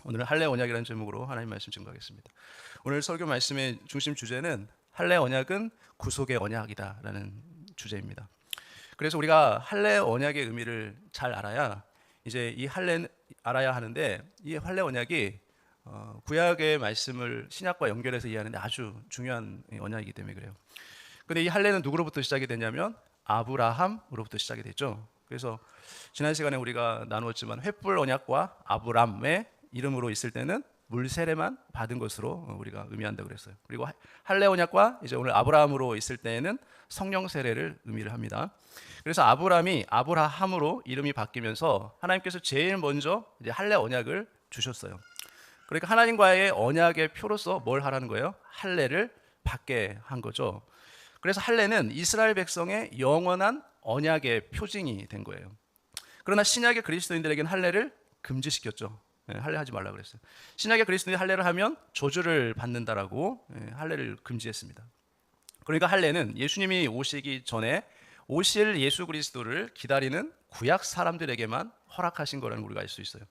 오늘 할례 언약이라는 제목으로 하나님 말씀 증거하겠습니다. 오늘 설교 말씀의 중심 주제는 할례 언약은 구속의 언약이다라는 주제입니다. 그래서 우리가 할례 언약의 의미를 잘 알아야 이제 이 할례 알아야 하는데, 이 할례 언약이 구약의 말씀을 신약과 연결해서 이해하는데 아주 중요한 언약이기 때문에 그래요. 근데 이 할례는 누구로부터 시작이 되냐면 아브라함으로부터 시작이 됐죠. 그래서 지난 시간에 우리가 나누었지만 횃불 언약과 아브람의 이름으로 있을 때는 물 세례만 받은 것으로 우리가 의미한다 그랬어요. 그리고 할례 언약과 이제 오늘 아브라함으로 있을 때에는 성령 세례를 의미를 합니다. 그래서 아브람이 아브라함으로 이름이 바뀌면서 하나님께서 제일 먼저 이제 할례 언약을 주셨어요. 그러니까 하나님과의 언약의 표로서 뭘 하라는 거예요? 할례를 받게 한 거죠. 그래서 할례는 이스라엘 백성의 영원한 언약의 표징이 된 거예요. 그러나 신약의 그리스도인들에게는 할례를 금지시켰죠. 할례하지 말라 그랬어요. 신약의 그리스도인이 할례를 하면 저주를 받는다라고 할례를 금지했습니다. 그러니까 할례는 예수님이 오시기 전에 오실 예수 그리스도를 기다리는 구약 사람들에게만 허락하신 거라는 우리가 알 수 있어요.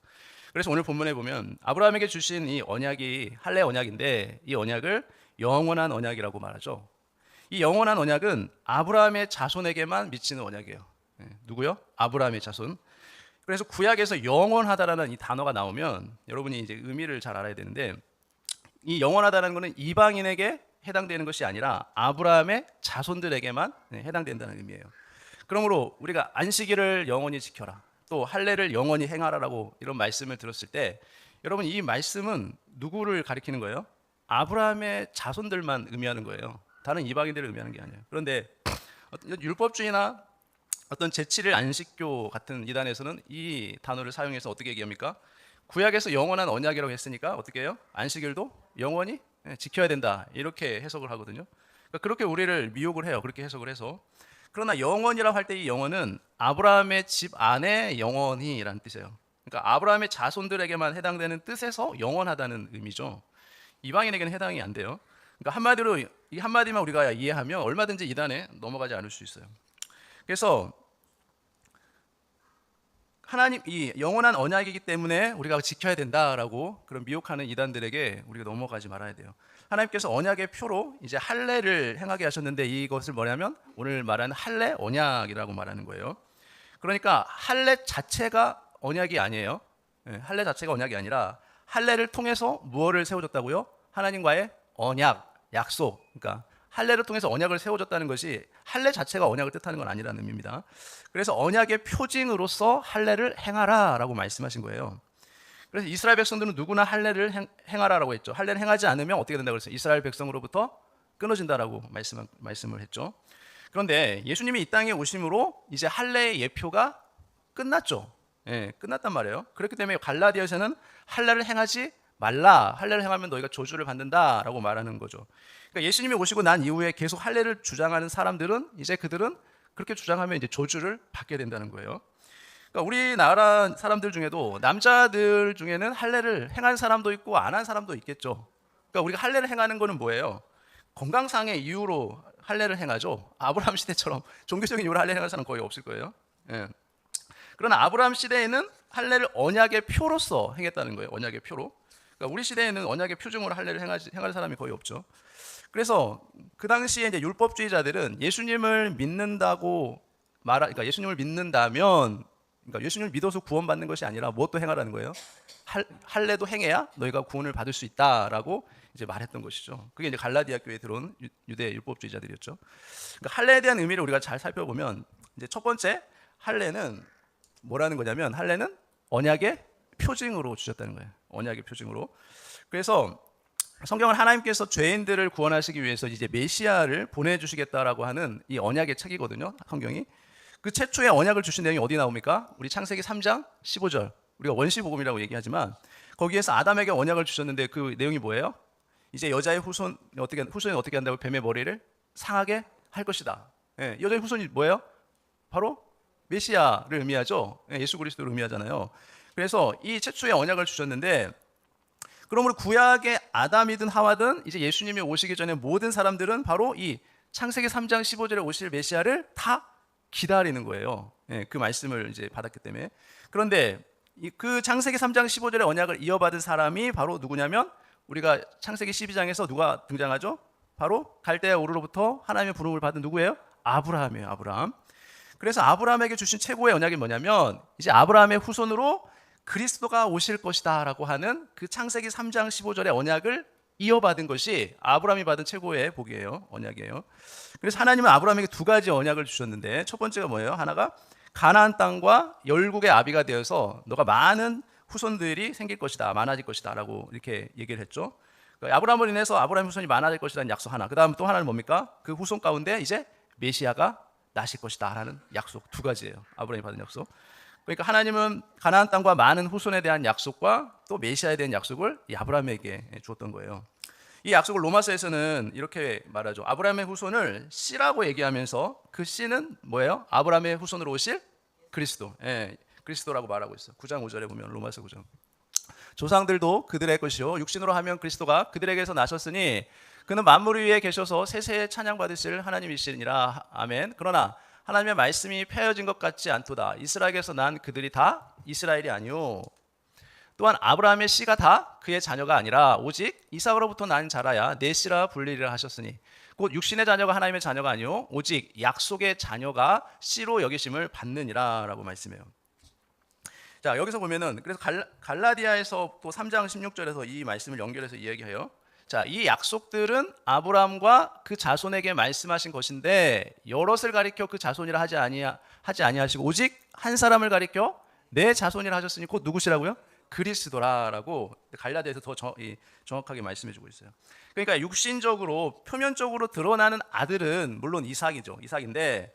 그래서 오늘 본문에 보면 아브라함에게 주신 이 언약이 할례 언약인데, 이 언약을 영원한 언약이라고 말하죠. 이 영원한 언약은 아브라함의 자손에게만 미치는 언약이에요. 누구요? 아브라함의 자손. 그래서 구약에서 영원하다라는 이 단어가 나오면 여러분이 이제 의미를 잘 알아야 되는데, 이 영원하다는 것은 이방인에게 해당되는 것이 아니라 아브라함의 자손들에게만 해당된다는 의미예요. 그러므로 우리가 안식일을 영원히 지켜라, 또 할례를 영원히 행하라라고 이런 말씀을 들었을 때, 여러분 이 말씀은 누구를 가리키는 거예요? 아브라함의 자손들만 의미하는 거예요. 다른 이방인들을 의미하는 게 아니에요. 그런데 율법주의나 어떤 제7일 안식교 같은 이단에서는 이 단어를 사용해서 어떻게 얘기합니까? 구약에서 영원한 언약이라고 했으니까 어떻게 해요? 안식일도 영원히 지켜야 된다, 이렇게 해석을 하거든요. 그러니까 그렇게 우리를 미혹을 해요. 그렇게 해석을 해서. 그러나 영원이라고 할 때 이 영원은 아브라함의 집 안에 영원히라는 뜻이에요. 그러니까 아브라함의 자손들에게만 해당되는 뜻에서 영원하다는 의미죠. 이방인에게는 해당이 안 돼요. 그러니까 한마디로 이 한마디만 우리가 이해하면 얼마든지 이단에 넘어가지 않을 수 있어요. 그래서 하나님 이 영원한 언약이기 때문에 우리가 지켜야 된다라고 그런 미혹하는 이단들에게 우리가 넘어가지 말아야 돼요. 하나님께서 언약의 표로 이제 할례를 행하게 하셨는데, 이것을 뭐냐면 오늘 말하는 할례 언약이라고 말하는 거예요. 그러니까 할례 자체가 언약이 아니에요. 할례 자체가 언약이 아니라 할례를 통해서 무엇을 세워줬다고요? 하나님과의 언약, 약속. 그러니까 할례를 통해서 언약을 세워줬다는 것이 할례 자체가 언약을 뜻하는 건 아니라는 의미입니다. 그래서 언약의 표징으로서 할례를 행하라라고 말씀하신 거예요. 그래서 이스라엘 백성들은 누구나 할례를 행하라라고 했죠. 할례를 행하지 않으면 어떻게 된다고 그랬어요? 이스라엘 백성으로부터 끊어진다라고 말씀을 했죠. 그런데 예수님이 이 땅에 오심으로 이제 할례의 예표가 끝났죠. 끝났단 말이에요. 그렇기 때문에 갈라디아서는 할례를 행하지 말라, 할례를 행하면 너희가 저주를 받는다라고 말하는 거죠. 그러니까 예수님이 오시고 난 이후에 계속 할례를 주장하는 사람들은 이제 그들은 그렇게 주장하면 이제 저주를 받게 된다는 거예요. 그러니까 우리나라 사람들 중에도 남자들 중에는 할례를 행한 사람도 있고 안 한 사람도 있겠죠. 그러니까 우리가 할례를 행하는 거는 뭐예요? 건강상의 이유로 할례를 행하죠. 아브라함 시대처럼 종교적인 이유로 할례를 행하는 사람은 거의 없을 거예요. 그러나 아브라함 시대에는 할례를 언약의 표로서 행했다는 거예요. 언약의 표로. 그러니까 우리 시대에는 언약의 표징으로 할례를 행할 사람이 거의 없죠. 그래서 그 당시에 이제 율법주의자들은 예수님을 믿는다고 그러니까 예수님을 믿는다면, 그러니까 예수님을 믿어서 구원받는 것이 아니라 무엇도 행하라는 거예요. 할례도 행해야 너희가 구원을 받을 수 있다라고 이제 말했던 것이죠. 그게 이제 갈라디아 교회에 들어온 유대 율법주의자들이었죠. 그러니까 할례에 대한 의미를 우리가 잘 살펴보면, 이제 첫 번째 할례는 뭐라는 거냐면, 할례는 언약의 표징으로 주셨다는 거예요. 언약의 표징으로. 그래서 성경은 하나님께서 죄인들을 구원하시기 위해서 이제 메시아를 보내주시겠다라고 하는 이 언약의 책이거든요. 성경이. 그 최초의 언약을 주신 내용이 어디 나옵니까? 우리 창세기 3장 15절. 우리가 원시복음이라고 얘기하지만 거기에서 아담에게 언약을 주셨는데 그 내용이 뭐예요? 이제 여자의 후손이 어떻게 한다고? 뱀의 머리를 상하게 할 것이다. 여자의 후손이 뭐예요? 바로 메시아를 의미하죠. 예수 그리스도를 의미하잖아요. 그래서 이 최초의 언약을 주셨는데, 그러므로 구약의 아담이든 하와든 이제 예수님이 오시기 전에 모든 사람들은 바로 이 창세기 3장 15절에 오실 메시아를 다 기다리는 거예요. 그 말씀을 이제 받았기 때문에. 그런데 그 창세기 3장 15절의 언약을 이어받은 사람이 바로 누구냐면 우리가 창세기 12장에서 누가 등장하죠? 바로 갈대아 우르로부터 하나님의 부름을 받은 누구예요? 아브라함이에요. 아브라함. 그래서 아브라함에게 주신 최고의 언약이 뭐냐면 이제 아브라함의 후손으로 그리스도가 오실 것이다라고 하는 그 창세기 3장 15절의 언약을 이어받은 것이 아브라함이 받은 최고의 복이에요. 언약이에요. 그래서 하나님은 아브라함에게 두 가지 언약을 주셨는데 첫 번째가 뭐예요? 하나가 가나안 땅과 열국의 아비가 되어서 너가 많은 후손들이 생길 것이다, 많아질 것이다라고 이렇게 얘기를 했죠. 아브라함을 인해서 아브라함 후손이 많아질 것이라는 약속 하나. 그 다음 또 하나는 뭡니까? 그 후손 가운데 이제 메시아가 나실 것이다라는 약속 두 가지예요. 아브라함이 받은 약속. 그러니까 하나님은 가나안 땅과 많은 후손에 대한 약속과 또 메시아에 대한 약속을 이 아브라함에게 주었던 거예요. 이 약속을 로마서에서는 이렇게 말하죠. 아브라함의 후손을 씨라고 얘기하면서 그 씨는 뭐예요? 아브라함의 후손으로 오실 그리스도. 예, 그리스도라고 말하고 있어요. 9장 5절에 보면 로마서 9장. 조상들도 그들의 것이요 육신으로 하면 그리스도가 그들에게서 나셨으니 그는 만물 위에 계셔서 세세에 찬양받으실 하나님이시니라. 아멘. 그러나 하나님의 말씀이 폐허진 것 같지 않도다. 이스라엘에서 난 그들이 다 이스라엘이 아니요 또한 아브라함의 씨가 다 그의 자녀가 아니라 오직 이삭으로부터 난 자라야 내 씨라 불리리라 하셨으니 곧 육신의 자녀가 하나님의 자녀가 아니요 오직 약속의 자녀가 씨로 여기심을 받느니라 라고 말씀해요. 자, 여기서 보면은 그래서 갈라디아에서 또 3장 16절에서 이 말씀을 연결해서 이야기해요. 자, 이 약속들은 아브라함과 그 자손에게 말씀하신 것인데 여럿을 가리켜 그 자손이라 하지 아니하시고 오직 한 사람을 가리켜 내 자손이라 하셨으니 곧 누구시라고요? 그리스도라라고 갈라디아에서 더 정확하게 말씀해주고 있어요. 그러니까 육신적으로 표면적으로 드러나는 아들은 물론 이삭이죠. 이삭인데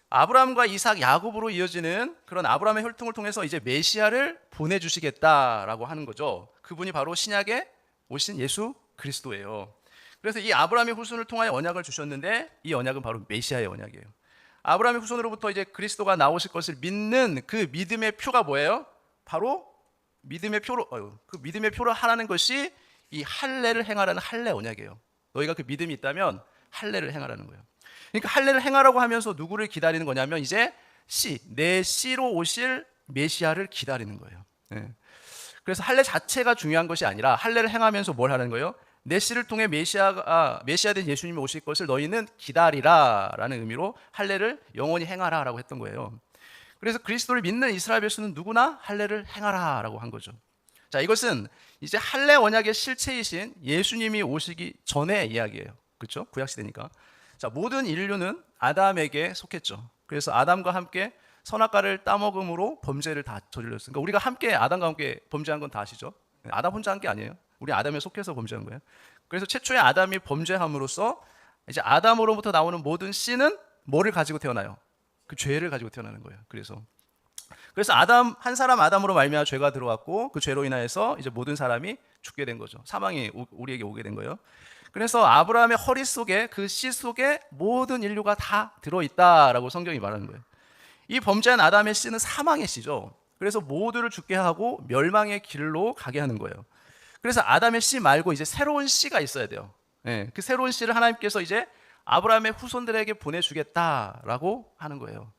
아브라함과 이삭, 야곱으로 이어지는 그런 아브라함의 혈통을 통해서 이제 메시아를 보내주시겠다라고 하는 거죠. 그분이 바로 신약에 오신 예수 그리스도예요. 그래서 이 아브라함의 후손을 통하여 언약을 주셨는데 이 언약은 바로 메시아의 언약이에요. 아브라함의 후손으로부터 이제 그리스도가 나오실 것을 믿는 그 믿음의 표가 뭐예요? 바로 믿음의 표로 하라는 것이 이 할례를 행하라는 할례 언약이에요. 너희가 그 믿음이 있다면 할례를 행하라는 거예요. 그러니까 할례를 행하라고 하면서 누구를 기다리는 거냐면 이제 내 씨로 오실 메시아를 기다리는 거예요. 네. 그래서 할례 자체가 중요한 것이 아니라 할례를 행하면서 뭘 하는 거예요? 내 씨를 통해 메시아 된 예수님이 오실 것을 너희는 기다리라라는 의미로 할례를 영원히 행하라라고 했던 거예요. 그래서 그리스도를 믿는 이스라엘 백성은 누구나 할례를 행하라라고 한 거죠. 자, 이것은 이제 할례 언약의 실체이신 예수님이 오시기 전의 이야기예요. 그렇죠? 구약 시대니까. 자, 모든 인류는 아담에게 속했죠. 그래서 아담과 함께 선악과를 따먹음으로 범죄를 다 저질렀어요. 그러니까 우리가 함께 아담과 함께 범죄한 건 다 아시죠? 아담 혼자 한 게 아니에요. 우리 아담에 속해서 범죄한 거예요. 그래서 최초의 아담이 범죄함으로써 이제 아담으로부터 나오는 모든 씨는 뭐를 가지고 태어나요? 그 죄를 가지고 태어나는 거예요. 그래서 한 사람 아담으로 말미암아 죄가 들어왔고 그 죄로 인하여서 이제 모든 사람이 죽게 된 거죠. 사망이 우리에게 오게 된 거예요. 그래서 아브라함의 허리 속에 그 씨 속에 모든 인류가 다 들어있다라고 성경이 말하는 거예요. 이 범죄한 아담의 씨는 사망의 씨죠. 그래서 모두를 죽게 하고 멸망의 길로 가게 하는 거예요. 그래서 아담의 씨 말고 이제 새로운 씨가 있어야 돼요. 네, 그 새로운 씨를 하나님께서 이제 아브라함의 후손들에게 보내주겠다라고 하는 거예요.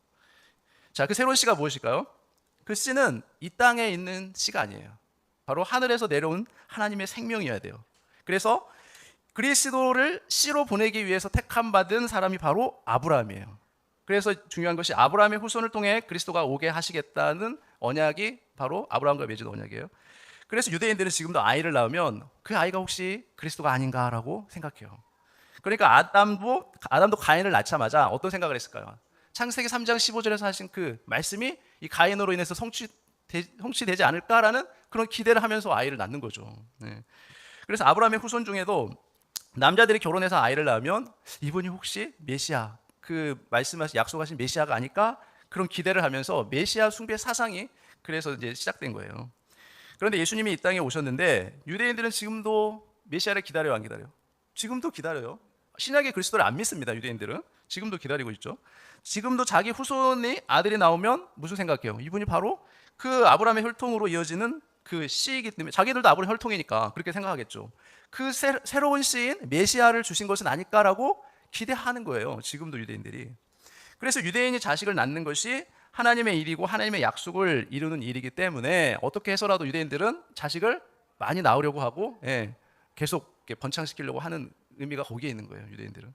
자, 그 새로운 씨가 무엇일까요? 그 씨는 이 땅에 있는 씨가 아니에요. 바로 하늘에서 내려온 하나님의 생명이어야 돼요. 그래서 그리스도를 씨로 보내기 위해서 택함받은 사람이 바로 아브라함이에요. 그래서 중요한 것이 아브라함의 후손을 통해 그리스도가 오게 하시겠다는 언약이 바로 아브라함과 맺은 언약이에요. 그래서 유대인들은 지금도 아이를 낳으면 그 아이가 혹시 그리스도가 아닌가라고 생각해요. 그러니까 아담도 가인을 낳자마자 어떤 생각을 했을까요? 창세기 3장 15절에서 하신 그 말씀이 이 가인으로 인해서 성취되지 않을까라는 그런 기대를 하면서 아이를 낳는 거죠. 네. 그래서 아브라함의 후손 중에도 남자들이 결혼해서 아이를 낳으면 이분이 혹시 메시아, 그 말씀하신 약속하신 메시아가 아닐까? 그런 기대를 하면서 메시아 숭배 사상이 그래서 이제 시작된 거예요. 그런데 예수님이 이 땅에 오셨는데 유대인들은 지금도 메시아를 기다려요, 안 기다려요? 지금도 기다려요. 신약의 그리스도를 안 믿습니다. 유대인들은 지금도 기다리고 있죠. 지금도 자기 후손이 아들이 나오면 무슨 생각해요? 이분이 바로 그 아브라함의 혈통으로 이어지는 그 씨이기 때문에 자기들도 아브라함 혈통이니까 그렇게 생각하겠죠. 그 새로운 씨인 메시아를 주신 것은 아닐까라고 기대하는 거예요. 지금도 유대인들이. 그래서 유대인이 자식을 낳는 것이 하나님의 일이고 하나님의 약속을 이루는 일이기 때문에 어떻게 해서라도 유대인들은 자식을 많이 낳으려고 하고 계속 이렇게 번창시키려고 하는 의미가 거기에 있는 거예요. 유대인들은.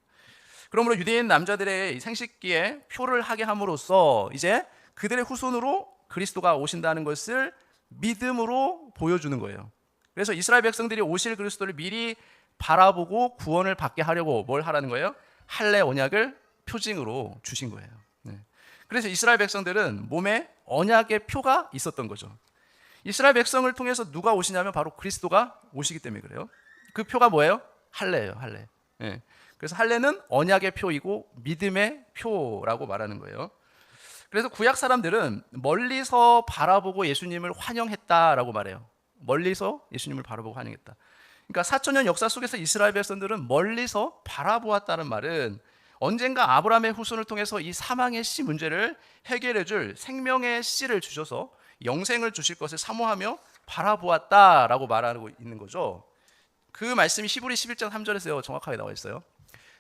그러므로 유대인 남자들의 생식기에 표를 하게 함으로써 이제 그들의 후손으로 그리스도가 오신다는 것을 믿음으로 보여주는 거예요. 그래서 이스라엘 백성들이 오실 그리스도를 미리 바라보고 구원을 받게 하려고 뭘 하라는 거예요? 할례 언약을 표징으로 주신 거예요. 그래서 이스라엘 백성들은 몸에 언약의 표가 있었던 거죠. 이스라엘 백성을 통해서 누가 오시냐면 바로 그리스도가 오시기 때문에 그래요. 그 표가 뭐예요? 할례예요. 할례. 그래서 할례는 언약의 표이고 믿음의 표라고 말하는 거예요. 그래서 구약 사람들은 멀리서 바라보고 예수님을 환영했다라고 말해요. 멀리서 예수님을 바라보고 환영했다. 그러니까 4,000년 역사 속에서 이스라엘 백성들은 멀리서 바라보았다는 말은 언젠가 아브라함의 후손을 통해서 이 사망의 씨 문제를 해결해 줄 생명의 씨를 주셔서 영생을 주실 것을 사모하며 바라보았다라고 말하고 있는 거죠. 그 말씀이 히브리 11장 3절에서 정확하게 나와 있어요.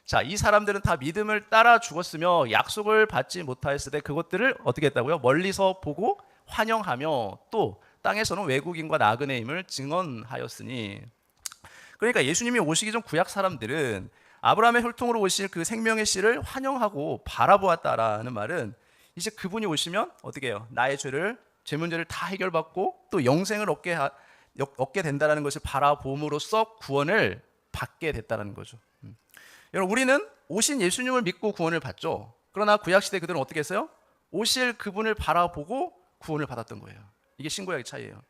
자, 이 사람들은 다 믿음을 따라 죽었으며 약속을 받지 못하였을 때 그것들을 어떻게 했다고요? 멀리서 보고 환영하며 또 땅에서는 외국인과 나그네임을 증언하였으니. 그러니까 예수님이 오시기 전 구약 사람들은 아브라함의 혈통으로 오실 그 생명의 씨를 환영하고 바라보았다라는 말은 이제 그분이 오시면 어떻게 해요? 나의 죄 문제를 다 해결받고 또 영생을 얻게 된다는 것을 바라봄으로써 구원을 받게 됐다는 거죠. 여러분, 우리는 오신 예수님을 믿고 구원을 받죠. 그러나 구약시대 그들은 어떻게 했어요? 오실 그분을 바라보고 구원을 받았던 거예요. 이게 신구약의 차이예요.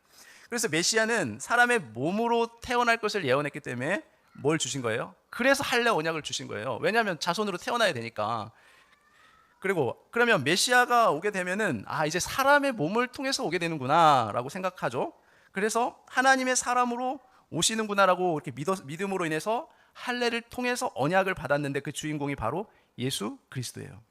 그래서 메시아는 사람의 몸으로 태어날 것을 예언했기 때문에 뭘 주신 거예요? 그래서 할례 언약을 주신 거예요. 왜냐하면 자손으로 태어나야 되니까. 그리고 그러면 메시아가 오게 되면은 이제 사람의 몸을 통해서 오게 되는구나라고 생각하죠. 그래서 하나님의 사람으로 오시는구나라고 이렇게 믿음으로 인해서 할례를 통해서 언약을 받았는데 그 주인공이 바로 예수 그리스도예요.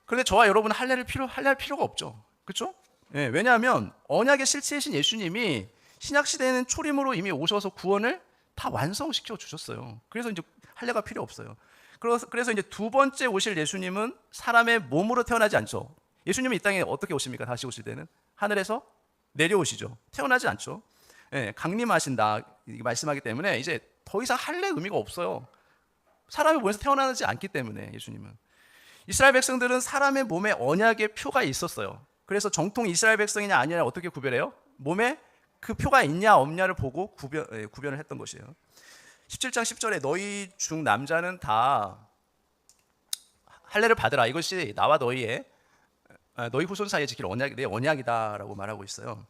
그런데 저와 여러분은 할례할 필요가 없죠. 그렇죠? 왜냐하면 언약의 실체이신 예수님이 신약 시대에는 초림으로 이미 오셔서 구원을 다 완성시켜 주셨어요. 그래서 이제 할례가 필요 없어요. 그래서 이제 두 번째 오실 예수님은 사람의 몸으로 태어나지 않죠. 예수님은 이 땅에 어떻게 오십니까? 다시 오실 때는 하늘에서 내려오시죠. 태어나지 않죠. 강림하신다 말씀하기 때문에 이제 더 이상 할례 의미가 없어요. 사람의 몸에서 태어나지 않기 때문에 예수님은. 이스라엘 백성들은 사람의 몸에 언약의 표가 있었어요. 그래서 정통 이스라엘 백성이냐 아니냐 어떻게 구별해요? 몸에 그 표가 있냐 없냐를 보고 구별을 했던 것이에요. 17장 10절에 너희 중 남자는 다 할례를 받으라. 이것이 나와 너희 후손 사이에 지킬 내 언약이다라고 말하고 있어요.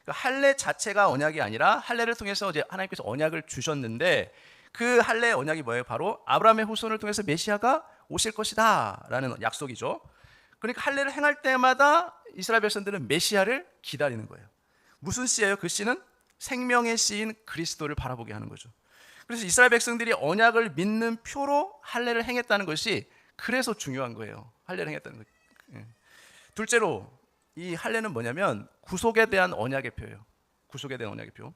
할례 자체가 언약이 아니라 할례를 통해서 이제 하나님께서 언약을 주셨는데 그 할례 언약이 뭐예요? 바로 아브라함의 후손을 통해서 메시아가 오실 것이다라는 약속이죠. 그러니까 할례를 행할 때마다 이스라엘 백성들은 메시아를 기다리는 거예요. 무슨 씨예요? 그 씨는 생명의 씨인 그리스도를 바라보게 하는 거죠. 그래서 이스라엘 백성들이 언약을 믿는 표로 할례를 행했다는 것이 그래서 중요한 거예요. 할례를 행했다는 것. 둘째로 이 할례는 뭐냐면 구속에 대한 언약의 표예요. 구속에 대한 언약의 표.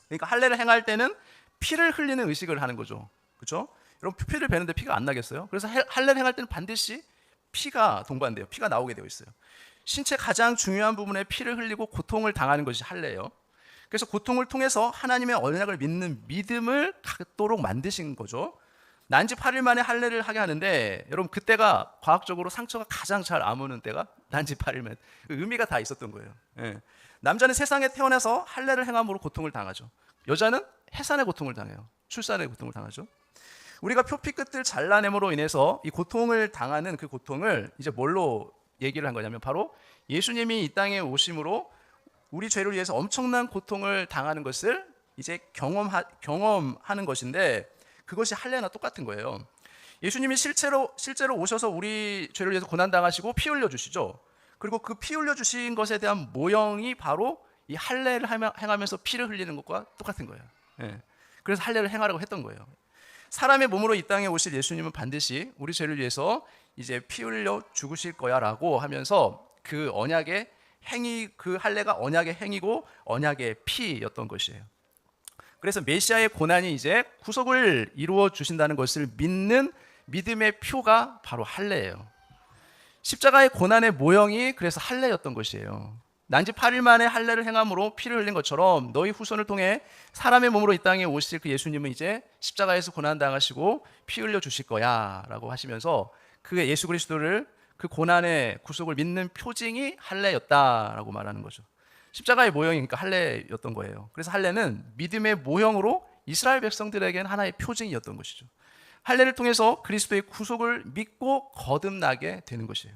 그러니까 할례를 행할 때는 피를 흘리는 의식을 하는 거죠. 그렇죠? 여러분 피를 베는데 피가 안 나겠어요? 그래서 할례를 행할 때는 반드시 피가 동반돼요. 피가 나오게 되어 있어요. 신체 가장 중요한 부분에 피를 흘리고 고통을 당하는 것이 할례예요. 그래서 고통을 통해서 하나님의 언약을 믿는 믿음을 갖도록 만드신 거죠. 난지 8일 만에 할례를 하게 하는데 여러분 그때가 과학적으로 상처가 가장 잘 아무는 때가 난지 8일만 의미가 다 있었던 거예요. 남자는 세상에 태어나서 할례를 행함으로 고통을 당하죠. 여자는 해산의 고통을 당해요. 출산의 고통을 당하죠. 우리가 표피 끝을 잘라냄으로 인해서 이 고통을 당하는 그 고통을 이제 뭘로 얘기를 한 거냐면 바로 예수님이 이 땅에 오심으로 우리 죄를 위해서 엄청난 고통을 당하는 것을 이제 경험하는 것인데 그것이 할례나 똑같은 거예요. 예수님이 실제로 오셔서 우리 죄를 위해서 고난 당하시고 피 흘려 주시죠. 그리고 그 피 흘려 주신 것에 대한 모형이 바로 이 할례를 행하면서 피를 흘리는 것과 똑같은 거예요. 그래서 할례를 행하라고 했던 거예요. 사람의 몸으로 이 땅에 오실 예수님은 반드시 우리 죄를 위해서 이제 피 흘려 죽으실 거야라고 하면서 그 언약의 그 할례가 언약의 행위고 언약의 피였던 것이에요. 그래서 메시아의 고난이 이제 구속을 이루어 주신다는 것을 믿는 믿음의 표가 바로 할례예요. 십자가의 고난의 모형이 그래서 할례였던 것이에요. 난지 8일 만에 할례를 행함으로 피를 흘린 것처럼 너희 후손을 통해 사람의 몸으로 이 땅에 오실 그 예수님은 이제 십자가에서 고난당하시고 피 흘려 주실 거야 라고 하시면서 그 예수 그리스도를 그 고난의 구속을 믿는 표징이 할례였다라고 말하는 거죠. 십자가의 모형이니까 할례였던 거예요. 그래서 할례는 믿음의 모형으로 이스라엘 백성들에게는 하나의 표징이었던 것이죠. 할례를 통해서 그리스도의 구속을 믿고 거듭나게 되는 것이에요.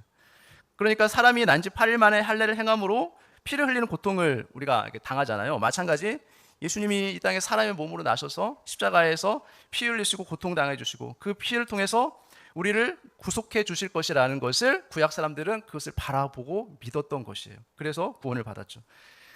그러니까 사람이 난지 8일 만에 할례를 행함으로 피를 흘리는 고통을 우리가 당하잖아요. 마찬가지 예수님이 이 땅에 사람의 몸으로 나셔서 십자가에서 피 흘리시고 고통당해 주시고 그 피를 통해서 우리를 구속해 주실 것이라는 것을 구약 사람들은 그것을 바라보고 믿었던 것이에요. 그래서 구원을 받았죠.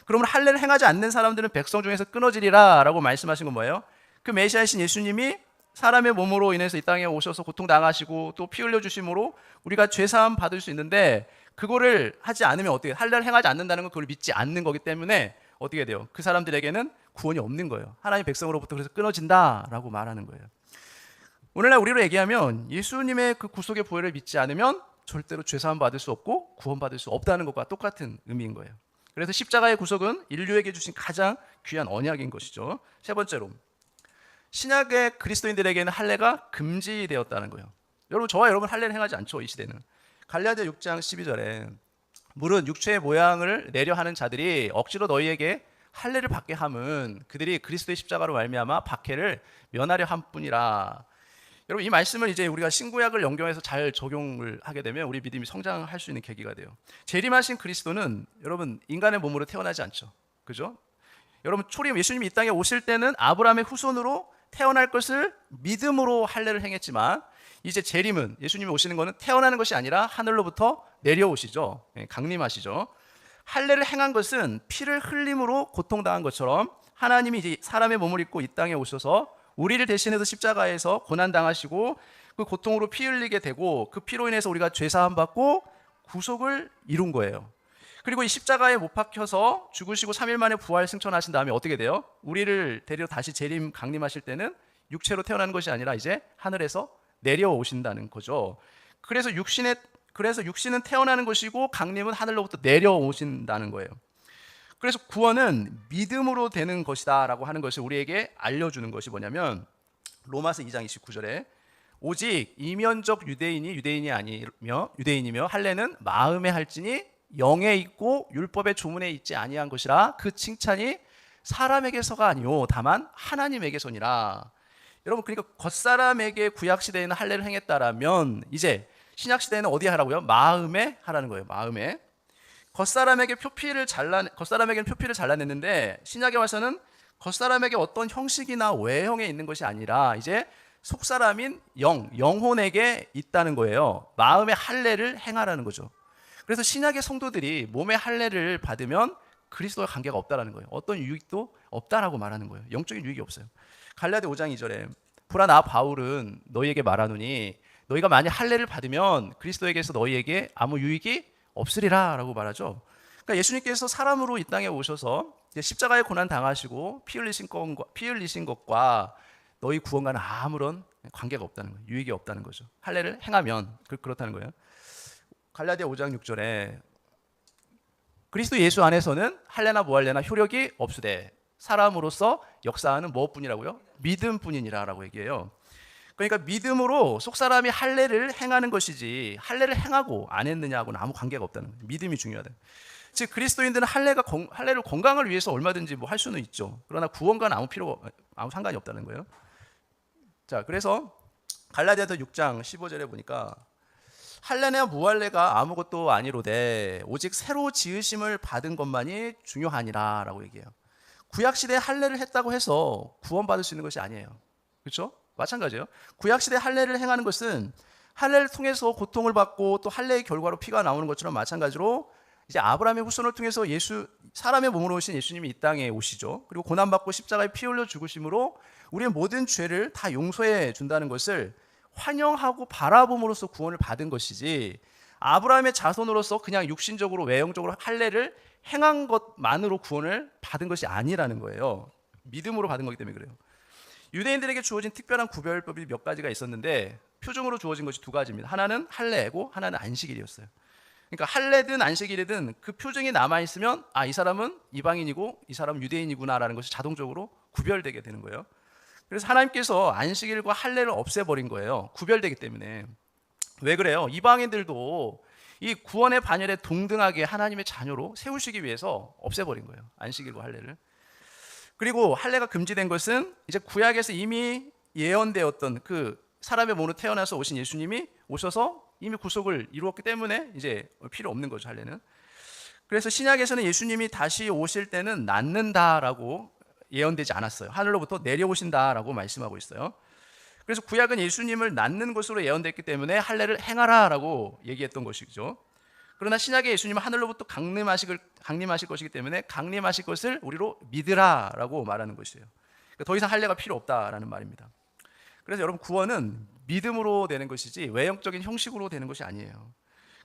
그러면 할례를 행하지 않는 사람들은 백성 중에서 끊어지리라 라고 말씀하신 건 뭐예요? 그 메시아이신 예수님이 사람의 몸으로 인해서 이 땅에 오셔서 고통당하시고 또 피 흘려주심으로 우리가 죄사함 받을 수 있는데 그거를 하지 않으면 어떻게 해요? 할례를 행하지 않는다는 건 그걸 믿지 않는 거기 때문에 어떻게 돼요? 그 사람들에게는 구원이 없는 거예요. 하나님 백성으로부터 그래서 끊어진다라고 말하는 거예요. 오늘날 우리로 얘기하면 예수님의 그 구속의 보혈을 믿지 않으면 절대로 죄사함 받을 수 없고 구원받을 수 없다는 것과 똑같은 의미인 거예요. 그래서 십자가의 구속은 인류에게 주신 가장 귀한 언약인 것이죠. 세 번째로 신약의 그리스도인들에게는 할례가 금지되었다는 거예요. 여러분 저와 여러분 할례를 행하지 않죠. 이 시대는. 갈라디아 6장 12절에 물은 육체의 모양을 내려 하는 자들이 억지로 너희에게 할례를 받게 함은 그들이 그리스도의 십자가로 말미암아 박해를 면하려 함뿐이라. 여러분 이 말씀을 이제 우리가 신구약을 연결해서 잘 적용을 하게 되면 우리 믿음이 성장할 수 있는 계기가 돼요. 재림하신 그리스도는 여러분 인간의 몸으로 태어나지 않죠. 그죠? 여러분 초림 예수님이 이 땅에 오실 때는 아브라함의 후손으로 태어날 것을 믿음으로 할례를 행했지만 이제 재림은 예수님이 오시는 것은 태어나는 것이 아니라 하늘로부터 내려오시죠. 강림하시죠. 할례를 행한 것은 피를 흘림으로 고통당한 것처럼 하나님이 이제 사람의 몸을 입고 이 땅에 오셔서 우리를 대신해서 십자가에서 고난당하시고 그 고통으로 피 흘리게 되고 그 피로 인해서 우리가 죄사함 받고 구속을 이룬 거예요. 그리고 이 십자가에 못 박혀서 죽으시고 3일 만에 부활 승천하신 다음에 어떻게 돼요? 우리를 데리러 다시 재림 강림하실 때는 육체로 태어나는 것이 아니라 이제 하늘에서 내려오신다는 거죠. 그래서 육신은 태어나는 것이고 강림은 하늘로부터 내려오신다는 거예요. 그래서 구원은 믿음으로 되는 것이다라고 하는 것을 우리에게 알려주는 것이 뭐냐면 로마서 2장 29절에 오직 이면적 유대인이 아니며 유대인이며 할례는 마음에 할지니 영에 있고 율법의 조문에 있지 아니한 것이라 그 칭찬이 사람에게서가 아니요 다만 하나님에게서니라. 여러분 그러니까 겉사람에게 구약 시대에는 할례를 행했다라면 이제 신약 시대에는 어디에 하라고요? 마음에 하라는 거예요. 마음에. 겉사람에게는 표피를 잘라냈는데 신약에 와서는 겉사람에게 어떤 형식이나 외형에 있는 것이 아니라 이제 속사람인 영혼에게 있다는 거예요. 마음의 할례를 행하라는 거죠. 그래서 신약의 성도들이 몸의 할례를 받으면 그리스도와 관계가 없다라는 거예요. 어떤 유익도 없다라고 말하는 거예요. 영적인 유익이 없어요. 갈라디아 5장 2절에 보라 나 바울은 너희에게 말하노니 너희가 만약 할례를 받으면 그리스도에게서 너희에게 아무 유익이 없으리라라고 말하죠. 그러니까 예수님께서 사람으로 이 땅에 오셔서 십자가의 고난 당하시고 피 흘리신 것과 너희 구원과는 아무런 관계가 없다는 거예요. 유익이 없다는 거죠. 할례를 행하면 그렇다는 거예요. 갈라디아 5장 6절에 그리스도 예수 안에서는 할례나 무할례나 효력이 없으되 사람으로서 역사하는 무엇뿐이라고요? 믿음뿐이니라라고 얘기해요. 그러니까 믿음으로 속사람이 할례를 행하는 것이지 할례를 행하고 안 했느냐하고는 아무 관계가 없다는 거예요. 믿음이 중요하다. 즉 그리스도인들은 할례를 건강을 위해서 얼마든지 뭐 할 수는 있죠. 그러나 구원과는 아무 상관이 없다는 거예요. 자, 그래서 갈라디아서 6장 15절에 보니까 할례나 무할례가 아무것도 아니로되 오직 새로 지으심을 받은 것만이 중요하니라라고 얘기해요. 구약 시대에 할례를 했다고 해서 구원받을 수 있는 것이 아니에요. 그렇죠? 마찬가지예요. 구약 시대 할례를 행하는 것은 할례를 통해서 고통을 받고 또 할례의 결과로 피가 나오는 것처럼 마찬가지로 이제 아브라함의 후손을 통해서 사람의 몸으로 오신 예수님이 이 땅에 오시죠. 그리고 고난받고 십자가에 피 흘려 죽으심으로 우리의 모든 죄를 다 용서해 준다는 것을 환영하고 바라봄으로써 구원을 받은 것이지 아브라함의 자손으로서 그냥 육신적으로 외형적으로 할례를 행한 것만으로 구원을 받은 것이 아니라는 거예요. 믿음으로 받은 거기 때문에 그래요. 유대인들에게 주어진 특별한 구별법이 몇 가지가 있었는데 표준으로 주어진 것이 두 가지입니다. 하나는 할례고 하나는 안식일이었어요. 그러니까 할례든 안식일이든 그 표징이 남아 있으면 이 사람은 이방인이고 이 사람은 유대인이구나라는 것이 자동적으로 구별되게 되는 거예요. 그래서 하나님께서 안식일과 할례를 없애버린 거예요. 구별되기 때문에. 왜 그래요? 이방인들도 이 구원의 반열에 동등하게 하나님의 자녀로 세우시기 위해서 없애버린 거예요. 안식일과 할례를. 그리고 할례가 금지된 것은 이제 구약에서 이미 예언되었던 그 사람의 몸으로 태어나서 오신 예수님이 오셔서 이미 구속을 이루었기 때문에 이제 필요 없는 거죠, 할례는. 그래서 신약에서는 예수님이 다시 오실 때는 낫는다라고 예언되지 않았어요. 하늘로부터 내려오신다라고 말씀하고 있어요. 그래서 구약은 예수님을 낫는 것으로 예언됐기 때문에 할례를 행하라라고 얘기했던 것이죠. 그러나 신약의 예수님은 하늘로부터 강림하실 것이기 때문에 강림하실 것을 우리로 믿으라라고 말하는 것이에요. 그러니까 더 이상 할례가 필요 없다라는 말입니다. 그래서 여러분, 구원은 믿음으로 되는 것이지 외형적인 형식으로 되는 것이 아니에요.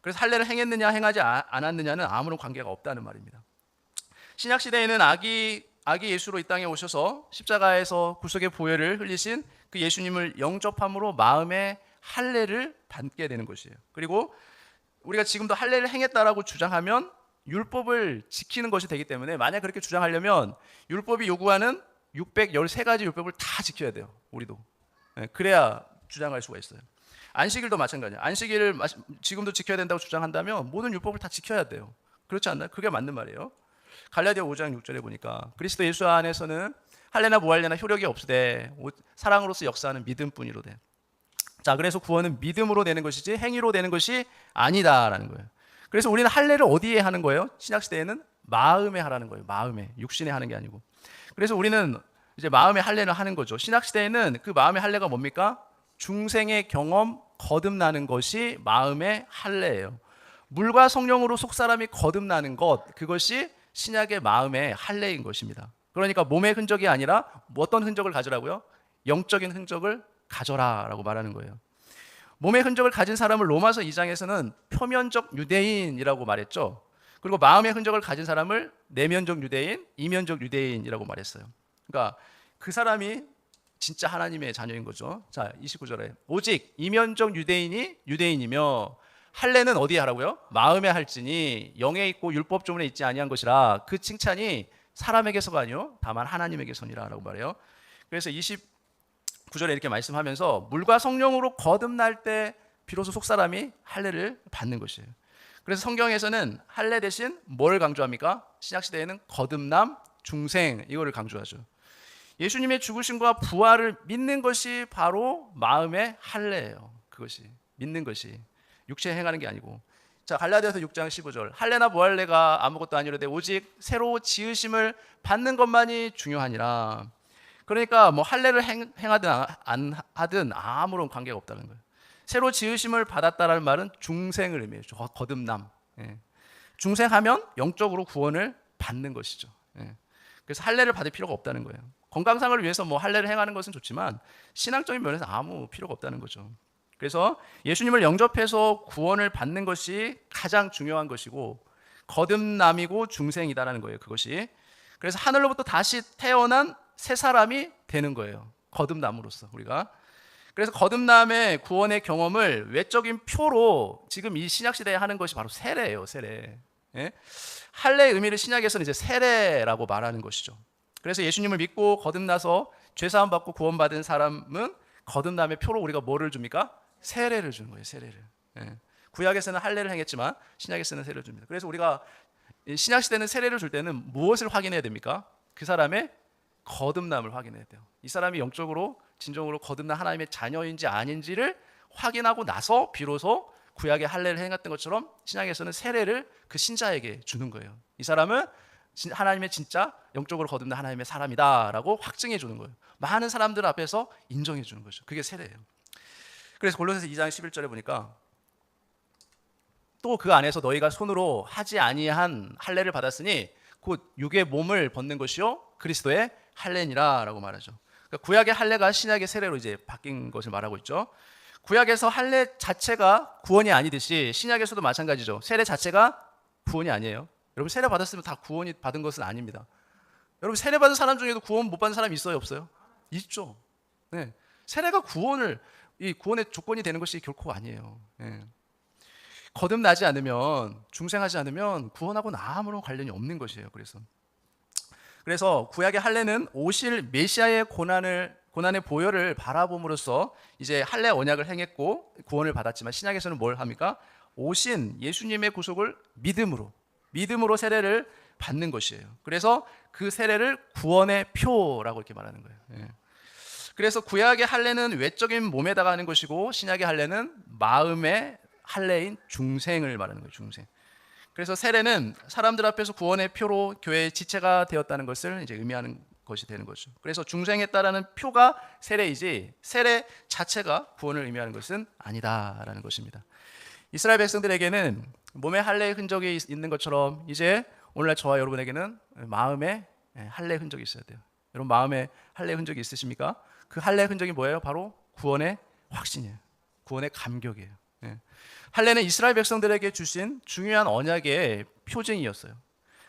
그래서 할례를 행했느냐 행하지 않았느냐는 아무런 관계가 없다는 말입니다. 신약 시대에는 아기 예수로 이 땅에 오셔서 십자가에서 구속의 보혈을 흘리신 그 예수님을 영접함으로 마음의 할례를 받게 되는 것이에요. 그리고 우리가 지금도 할례를 행했다라고 주장하면 율법을 지키는 것이 되기 때문에, 만약 그렇게 주장하려면 율법이 요구하는 613가지 율법을 다 지켜야 돼요. 우리도. 그래야 주장할 수가 있어요. 안식일도 마찬가지예요. 안식일을 지금도 지켜야 된다고 주장한다면 모든 율법을 다 지켜야 돼요. 그렇지 않나요? 그게 맞는 말이에요. 갈라디아 5장 6절에 보니까 그리스도 예수 안에서는 할례나 무할례나 효력이 없으되 사랑으로서 역사하는 믿음뿐이로되. 자, 그래서 구원은 믿음으로 되는 것이지 행위로 되는 것이 아니다라는 거예요. 그래서 우리는 할례를 어디에 하는 거예요? 신약 시대에는 마음에 하라는 거예요. 마음에, 육신에 하는 게 아니고. 그래서 우리는 이제 마음의 할례를 하는 거죠. 신약 시대에는 그 마음의 할례가 뭡니까? 중생의 경험, 거듭나는 것이 마음의 할례예요. 물과 성령으로 속사람이 거듭나는 것, 그것이 신약의 마음의 할례인 것입니다. 그러니까 몸의 흔적이 아니라 어떤 흔적을 가지라고요? 영적인 흔적을 가져라라고 말하는 거예요. 몸의 흔적을 가진 사람을 로마서 2장에서는 표면적 유대인이라고 말했죠. 그리고 마음의 흔적을 가진 사람을 내면적 유대인, 이면적 유대인이라고 말했어요. 그러니까 그 사람이 진짜 하나님의 자녀인 거죠. 자, 29절에 오직 이면적 유대인이 유대인이며 할례는 어디에 하라고요? 마음에 할지니 영에 있고 율법 조문에 있지 아니한 것이라. 그 칭찬이 사람에게서가 아니요 다만 하나님에게서니라라고 말해요. 그래서 29절에 이렇게 말씀하면서 물과 성령으로 거듭날 때 비로소 속사람이 할례를 받는 것이에요. 그래서 성경에서는 할례 대신 뭘 강조합니까? 신약 시대에는 거듭남, 중생, 이거를 강조하죠. 예수님의 죽으심과 부활을 믿는 것이 바로 마음의 할례예요. 그것이 믿는 것이 육체에 행하는 게 아니고. 자, 갈라디아서 6장 15절 할례나 무할례가 아무것도 아니로되 오직 새로 지으심을 받는 것만이 중요하니라. 그러니까 뭐 할례를 행하든 안 하든 아무런 관계가 없다는 거예요. 새로 지으심을 받았다라는 말은 중생을 의미해요. 거듭남. 중생하면 영적으로 구원을 받는 것이죠. 그래서 할례를 받을 필요가 없다는 거예요. 건강상을 위해서 뭐 할례를 행하는 것은 좋지만 신앙적인 면에서 아무 필요가 없다는 거죠. 그래서 예수님을 영접해서 구원을 받는 것이 가장 중요한 것이고 거듭남이고 중생이다라는 거예요. 그것이. 그래서 하늘로부터 다시 태어난 새 사람이 되는 거예요. 거듭남으로써 우리가. 그래서 거듭남의 구원의 경험을 외적인 표로 지금 이 신약 시대에 하는 것이 바로 세례예요. 세례. 할례의 의미를 신약에서는 이제 세례라고 말하는 것이죠. 그래서 예수님을 믿고 거듭나서 죄 사함 받고 구원받은 사람은 거듭남의 표로 우리가 뭐를 줍니까? 세례를 주는 거예요. 세례를. 구약에서는 할례를 행했지만 신약에서는 세례를 줍니다. 그래서 우리가 신약 시대는 세례를 줄 때는 무엇을 확인해야 됩니까? 그 사람의 거듭남을 확인해야 돼요. 이 사람이 영적으로 진정으로 거듭난 하나님의 자녀인지 아닌지를 확인하고 나서 비로소 구약의 할례를 행했던 것처럼 신약에서는 세례를 그 신자에게 주는 거예요. 이 사람은 하나님의 진짜 영적으로 거듭난 하나님의 사람이다라고 확증해 주는 거예요. 많은 사람들 앞에서 인정해 주는 거죠. 그게 세례예요. 그래서 골로새서 2장 11절에 보니까 또 그 안에서 너희가 손으로 하지 아니한 할례를 받았으니 곧 육의 몸을 벗는 것이요 그리스도의 할례니라라고 말하죠. 그러니까 구약의 할례가 신약의 세례로 이제 바뀐 것을 말하고 있죠. 구약에서 할례 자체가 구원이 아니듯이 신약에서도 마찬가지죠. 세례 자체가 구원이 아니에요. 여러분 세례 받았으면 다 구원이 받은 것은 아닙니다. 여러분 세례 받은 사람 중에도 구원 못 받은 사람이 있어요, 없어요? 있죠. 세례가 구원의 조건이 되는 것이 결코 아니에요. 거듭나지 않으면, 중생하지 않으면 구원하고는 아무런 관련이 없는 것이에요. 그래서 구약의 할례는 오실 메시아의 고난의 보혈을 바라봄으로써 이제 할례 언약을 행했고 구원을 받았지만, 신약에서는 뭘 합니까? 오신 예수님의 구속을 믿음으로 세례를 받는 것이에요. 그래서 그 세례를 구원의 표라고 이렇게 말하는 거예요. 예. 그래서 구약의 할례는 외적인 몸에다가 하는 것이고, 신약의 할례는 마음의 할례인 중생을 말하는 거예요. 중생. 그래서 세례는 사람들 앞에서 구원의 표로 교회의 지체가 되었다는 것을 이제 의미하는 것이 되는 거죠. 그래서 중생했다라는 표가 세례이지, 세례 자체가 구원을 의미하는 것은 아니다라는 것입니다. 이스라엘 백성들에게는 몸의 할례의 흔적이 있는 것처럼, 이제 오늘날 저와 여러분에게는 마음의 할례의 흔적이 있어야 돼요. 여러분, 마음의 할례의 흔적이 있으십니까? 그 할례의 흔적이 뭐예요? 바로 구원의 확신이에요. 구원의 감격이에요. 할례는 이스라엘 백성들에게 주신 중요한 언약의 표징이었어요.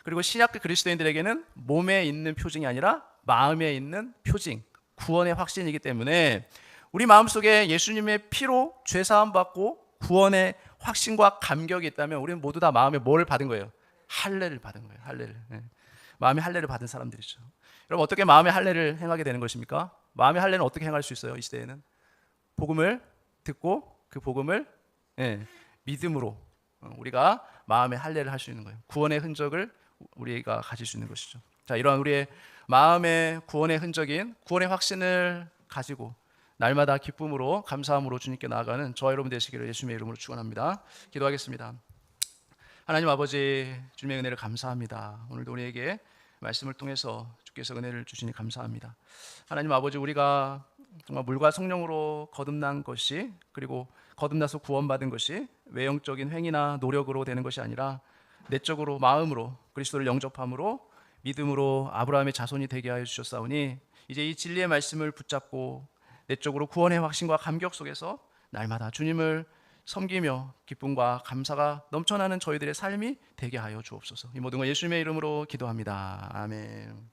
그리고 신약 그리스도인들에게는 몸에 있는 표징이 아니라 마음에 있는 표징, 구원의 확신이기 때문에 우리 마음속에 예수님의 피로 죄 사함 받고 구원의 확신과 감격이 있다면, 우리는 모두 다 마음에 뭐를 받은 거예요? 할례를 받은 거예요. 할례를. 마음의 할례를 받은 사람들이죠. 여러분, 어떻게 마음의 할례를 행하게 되는 것입니까? 마음의 할례는 어떻게 행할 수 있어요? 이 시대에는 복음을 듣고 그 복음을 믿음으로 우리가 마음의 할례를 할 수 있는 거예요. 구원의 흔적을 우리가 가질 수 있는 것이죠. 자, 이러한 우리의 마음의 구원의 흔적인 구원의 확신을 가지고 날마다 기쁨으로 감사함으로 주님께 나아가는 저와 여러분 되시기를 예수님의 이름으로 축원합니다. 기도하겠습니다. 하나님 아버지, 주님의 은혜를 감사합니다. 오늘도 우리에게 말씀을 통해서 주께서 은혜를 주시니 감사합니다. 하나님 아버지, 우리가 정말 물과 성령으로 거듭난 것이, 그리고 거듭나서 구원받은 것이 외형적인 행위나 노력으로 되는 것이 아니라 내적으로 마음으로 그리스도를 영접함으로 믿음으로 아브라함의 자손이 되게 하여 주셨사오니, 이제 이 진리의 말씀을 붙잡고 내적으로 구원의 확신과 감격 속에서 날마다 주님을 섬기며 기쁨과 감사가 넘쳐나는 저희들의 삶이 되게 하여 주옵소서. 이 모든 걸 예수님의 이름으로 기도합니다. 아멘.